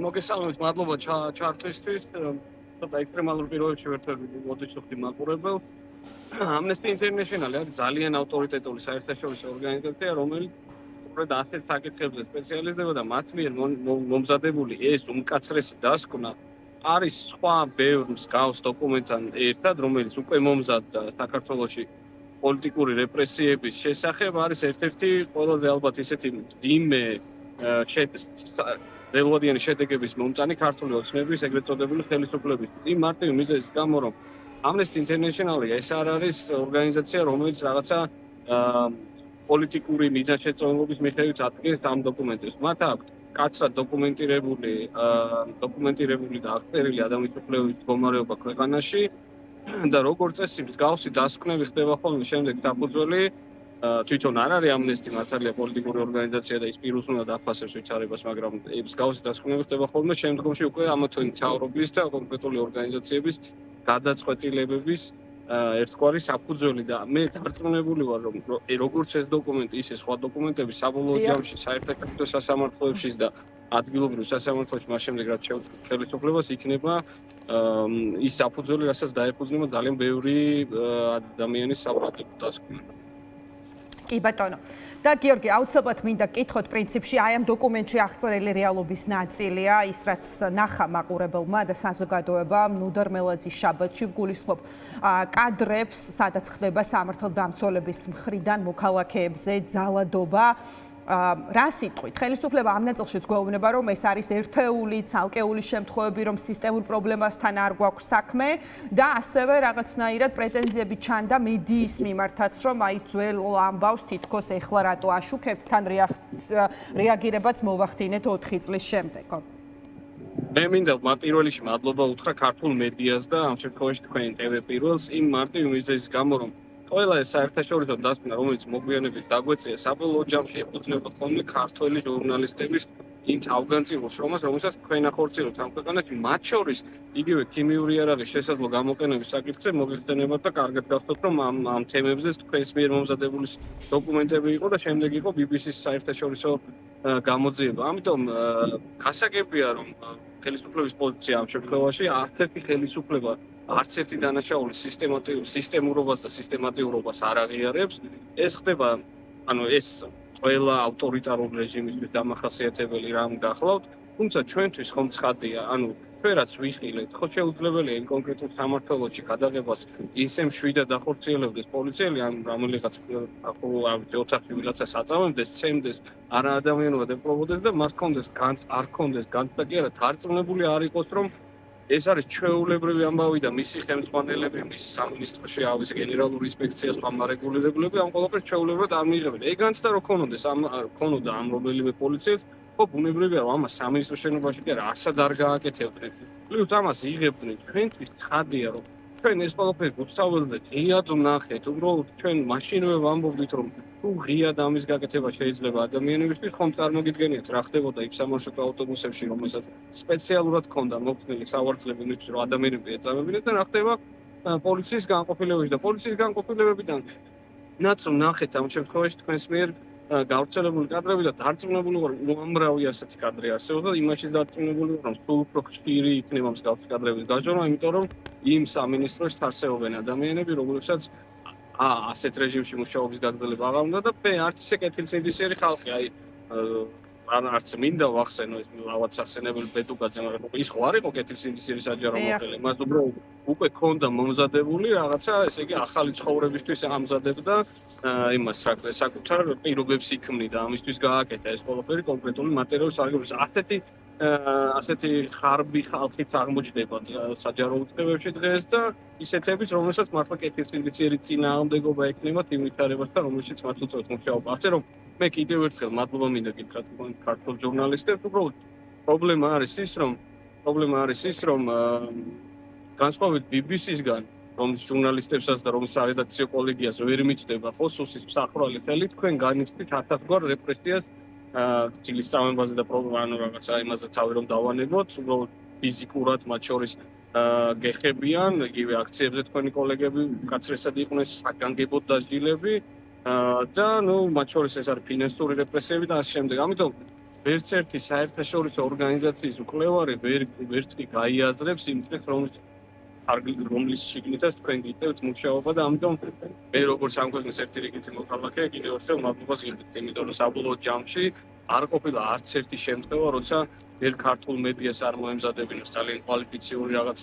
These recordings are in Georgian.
მოგესალმებით, მადლობა ჩართვისთვის. ცოტა ექსტრემალურ პირობებში ვერთვები მოდის ვხდი მაყურებელს. Amnesty International არის ძალიან ავტორიტეტული საერთაშორისო ორგანიზაცია, რომელიც სწორედ ასეთ საკითხებზე სპეციალიზდება და მათ მიერ მომზადებული ეს უმკაცრესი დასკვნა არის სხვა ბევრ მსგავს დოკუმენტთან ერთად, რომელიც უკვე მომზადდა საქართველოში პოლიტიკური რეპრესიების შესახებ, არის ერთ-ერთი ყველაზე ალბათ ისეთი მძიმე ველოდიანი შედეგების მომწანი ქართული ოცნების ეგრეთ წოდებული ხელისუფლების. იმ მარტივი მიზეზის გამო, რომ Amnesty International ეს არ არის ორგანიზაცია, რომელიც რაღაცა პოლიტიკური მიზანშეწონილობის მიხედვით ადგენს ამ დოკუმენტებს. მათ აქვთ კაცრად დოკუმენტირებული და აღწერილი ადამიანის უფლებების მდგომარეობა ქვეყანაში და როგორც წესი მსგავსი დასკვნები ხდება ხოლმე შემდეგ საფუძველი თვითონ არ არის ამნესტი მართალია პოლიტიკური ორგანიზაცია და ის პირუს უნდა დაფასებს ვითარებას, მაგრამ მსგავსი დასკვნები ხდება ხოლმე შემდგომში უკვე ამა თუ იმ მთავრობის და კონკრეტული ორგანიზაციების გადაწყვეტილებების ერთგვარი საფუძველი და მე დარწმუნებული ვარ, რომ როგორც ეს დოკუმენტი, ისე სხვა დოკუმენტები საბოლოო ჯამში საერთაშორისო სასამართლოებში და ადგილობრივ სასამართლოში მას შემდეგ რაც ხელისუფლებას იქნება ის საფუძველი, რასაც დაეფუძნება ძალიან ბევრი ადამიანის საბრალდებო დასკვნა. კი ბატონო. და გიორგი, აუცილებლად მინდა გკითხოთ პრინციპში აი ამ დოკუმენტში აღწერილი რეალობის ნაწილია, ის რაც ნახა მაყურებელმა და საზოგადოებამ ნუდარ მელაძის შაბათში ვგულისხმობ კადრებს, სადაც ხდება სამართალდამცველების მხრიდან მოქალაქეებზე ძალადობა. რა სიტყვით? ხელისუფლება ამ ნაწილშიც გვეუბნება, რომ ეს არის ერთეული, ცალკეული შემთხვევები, რომ სისტემურ პრობლემასთან არ გვაქვს საქმე და ასევე რაღაცნაირად პრეტენზიები ჩანდა მედიის მიმართაც, რომ აი ძველ ამბავს თითქოს ეხლა რატო აშუქებთ, თან რეაგირებაც მოვახდინეთ 4 წლის შემდეგ. მე მინდა პირველ რიგში მადლობა უთხრა ქართულ მედიას და ამ შემთხვევაში თქვენ TV პირველს იმ მარტივი მიზეზის გამო, რომ ყველა ეს საერთაშორისო დასკვნა, რომელიც მოგვიანებით დაგვეწია, საბოლოო ჯამში ეფუძნება ხოლმე ქართველი ჟურნალისტების იმ თავგანწირულ შრომას, რომელსაც თქვენ ახორციელებთ ამ ქვეყანაში, მათ შორის იგივე ქიმიური იარაღის შესაძლო გამოყენების საკითხზე მოგეხსენებათ და კარგად გახსოვთ, რომ ამ თემებზე თქვენს მიერ მომზადებული დოკუმენტები იყო და შემდეგ იყო BBC-ის საერთაშორისო გამოძიება. ამიტომ გასაგებია, რომ ხელისუფლების პოზიცია ამ შემთხვევაში არც ერთი ხელისუფლება არც ერთი დანაშაული სისტემურობას და სისტემატიურობას არ აღიარებს. ეს ხდება, ეს ყველა ავტორიტარული რეჟიმისთვის დამახასიათებელი რამ გახლავთ, თუმცა ჩვენთვის ხომ ცხადია, ჩვენ რაც ვიხილეთ, ხო შეუძლებელია იმ კონკრეტულ სამართლოში გადაღებას ისე მშვიდად ახორციელებდეს პოლიციელი, რომელიღაც ოთახში ვიღაცას აწამებდეს, ცემდეს არაადამიანობა დაპყრობოდეს და მას არ ჰქონდეს განცდა კი არა, დარწმუნებული არ იყოს, რომ ეს არის ჩვეულებრივი ამბავი და მისი ხელმძღვანელები, მის სამინისტროში ავის გენერალური ინსპექცია, სხვა მარეგულირებულები ამ ყველაფერს ჩვეულებრივად არ მიიღებენ. ეგანცდა რო ქონოდა ამ რომელიმე პოლიციელს, ხო ბუნებრივია რომ ამას სამინისტროს შენობაში კი არა არსად არ გააკეთებდნენ. პლუს ამას იღებდნენ ჩვენთვის ცხადია რომ ჩვენ ეს ყველაფერი უსწავლელზე ღიად ვნახეთ, უბრალოდ ჩვენ მაშინვე ვამბობდით რომ თუ ღიად ამის გაკეთება შეიძლება ადამიანებისთვის, ხომ წარმოგიდგენიათ რა ხდებოდა იმ სამარშრუტო ავტობუსებში, რომელსაც სპეციალურად ჰქონდა მოხსნილი სავარცხლები იმისთვის, რომ ადამიანები ეწამებინათ და რა ხდება პოლიციის განყოფილებებში და პოლიციის განყოფილებებიდან რაც ვნახეთ ამ შემთხვევაში თქვენს მიერ გავრცელებული კადრები და დარწმუნებული ვარ, უამრავი ასეთი კადრი არსებობს და იმაშიც დარწმუნებული ვარ, რომ სულ უფრო ხშირი იქნება მსგავსი კადრების გაჟღერმა, იმიტომ რომ იმ სამინისტროში არსებობენ ადამიანები, რომლებსაც ასეთ რეჟიმში მუშაობის გაგრძელება აღარ უნდა და არც ისე კეთილსინდისიერი ხალხი, არც მინდა ვახსენო ეს ლავაც ახსენებელი ბედუგაძე, მაგრამ ის ხო არ იყო კეთილსინდისიერი საჯარო მოხელე, მას უბრალოდ უკვე ქონდა მომზადებული რაღაცა, ესე იგი ახალი ცხოვრებისთვის ამზადებდა იმას საკუთარ პირობებს იქმნიდა, ამისთვის გააკეთა ეს ყველაფერი კონკრეტული მატერიალის აღებას. ასეთი ხარბი ხალხით აღმოჩნდება საჯარო უწყებებში დღეს და ისეთების, რომელსაც მართლა კეთილსინდისიერი წინააღმდეგობა ექნება იმ ვითარებასთან, რომელშიც მათ უწევთ მუშაობა. ასე რომ მე კიდევ ერთხელ მადლობა მინდა გითხრათ ქართულ ჟურნალისტებს, უბრალოდ პრობლემა არის ის, რომ განსხვავებით BBC-სგან, რომლის ჟურნალისტებსაც და რომლის სარედაქციო კოლეგიას ვერ მიჩნდება ხო სუსის მსახრალი ხელი, თქვენ განიცდით ათასგვარ რეპრესიას ცილის წამებაზე და რაღაცა იმაზე თავი რომ დავანებოთ, უბრალოდ ფიზიკურად მათ შორის გეხებიან, იგივე აქციებზე თქვენი კოლეგები უკაცრესად იყვნენ საგანგებოდ დასჯილები და მათ შორის ეს არის ფინანსური რეპრესიები და ასე შემდეგ. ამიტომ ვერც ერთი საერთაშორისო ორგანიზაციის მკვლევარი ვერც კი გაიაზრებს იმ წეს, რომლის შიგნითაც თქვენ გიწევთ მუშაობა და ამიტომ მე როგორც ამ ქვეყნის ერთი რიგითი მოქალაქე კიდევ ერთხელ მადლობას გიხდით, იმიტომ რომ საბოლოო ჯამში არ ყოფილა არც ერთი შემთხვევა, როცა ვერ ქართულ მედიას არ მოემზადებინოს ძალიან კვალიფიციური რაღაც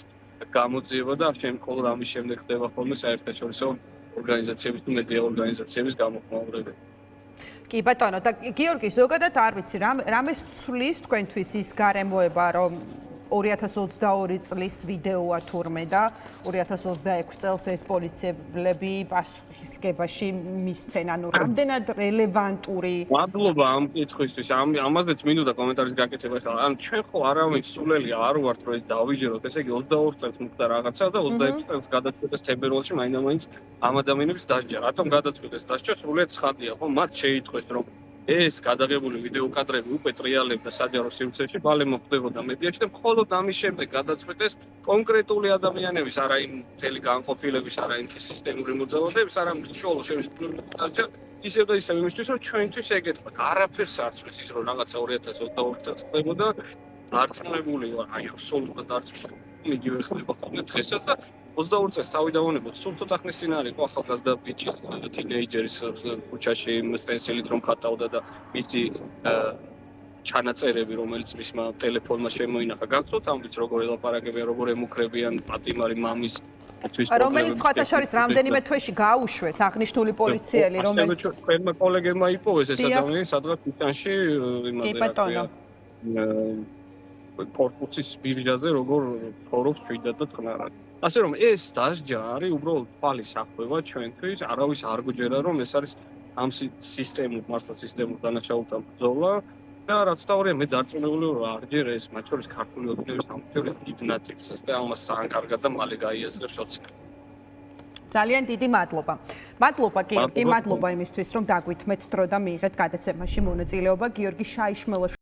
გამოძიება და შემკოლოდ ამის შემდეგ ხდება ხოლმე საერთაშორისო ორგანიზაციების თუ მედია ორგანიზაციების გამოხმაურება. კი ბატონო, და გიორგი, ზოგადად არ ვიცი, რამეს ცვლის თქვენთვის ის გარემოება, რომ 2022 წლის ვიდეოა თურმე და 2026 წელს ეს პოლიციელები პასუხისგებაში მისცენ, ანუ რამდენად რელევანტური. მადლობა ამ კითხვისთვის. ამაზეც მინდოდა კომენტარის გაკეთება ხა. ან ჩვენ ხო არავის სულელი არ ვართ, რომ ეს დავიჯეროთ. ესე იგი 22 წელს მოხდა რაღაცა და 26 წელს გადაწყვეტეს თებერვალში მაინდა-მაინც ამ ადამიანებს დასჯა. რატომ გადაწყვეტეს დასჯა? სრულიად ცხადია, ხო? მათ შეიტყვეს, რომ ეს გადაღებული ვიდეო კადრები უკვე ტრიალებდა საჯარო სივრცეში, მალე მოხდებოდა მედიაში და მხოლოდ ამის შემდეგ გადაწყვეტეს კონკრეტული ადამიანების, არა იმ მთელი განყოფილების, არა იმ სისტემური მოძალადეების, არამედ უშუალო შემიძლია დასჯა ისევ და ისევ იმისთვის, რომ ჩვენთვის ეგეთქვათ, არაფერს არ ცვლის ის, რომ რაღაცა 2022 წელს ხდებოდა, დარწმუნებული ვარ, აი აბსოლუტურად დარწმუნებული. იგივე ხდება ხოლმე დღესაც და 22 წელს თავი დავანებოთ, სულ ცოტა ხნის წინ არის ხო ახალგაზრდა ბიჭი, თინეიჯერის ქუჩაში სტენსილით რომ ხატავდა და მისი ჩანაწერები, რომელიც მისმა ტელეფონმა შემოინახა. გახსოვთ ამით როგორ ელაპარაკებიან, როგორ ემუქრებიან პატიმარი მამის რომელიც სხვათა შორის რამდენიმე თვეში გაუშვეს აღნიშნული პოლიციელი, რომელიც თქვენმა კოლეგებმა იპოვეს ეს ადამიანი სადღაც იტანში იმაზე რა ქვია კორპუსის ბირჟაზე როგორ ცხოვრობს შვიდად და წყნარად. ასე რომ ეს დასჯა არის უბრალოდ თვალის ახווება ჩვენთვის, არავის არ გვჯერა რომ ეს არის ამ სისტემურ მართლა სისტემურ დანაშაულთა ბრძოლა და რაც თავია მე დარწმუნებული ვარ არ ჯერ ეს მათ შორის ქართული ოცნების ამბები დიდ ნაწილს და ამას ძალიან კარგად და მალე გაიაზრებს ოცნები. ძალიან დიდი მადლობა. მადლობა გიორგი, მადლობა იმისთვის რომ დაგვითმეთ დრო და მიიღეთ გადაცემაში მონაწილეობა. გიორგი შაიშმელოშვილი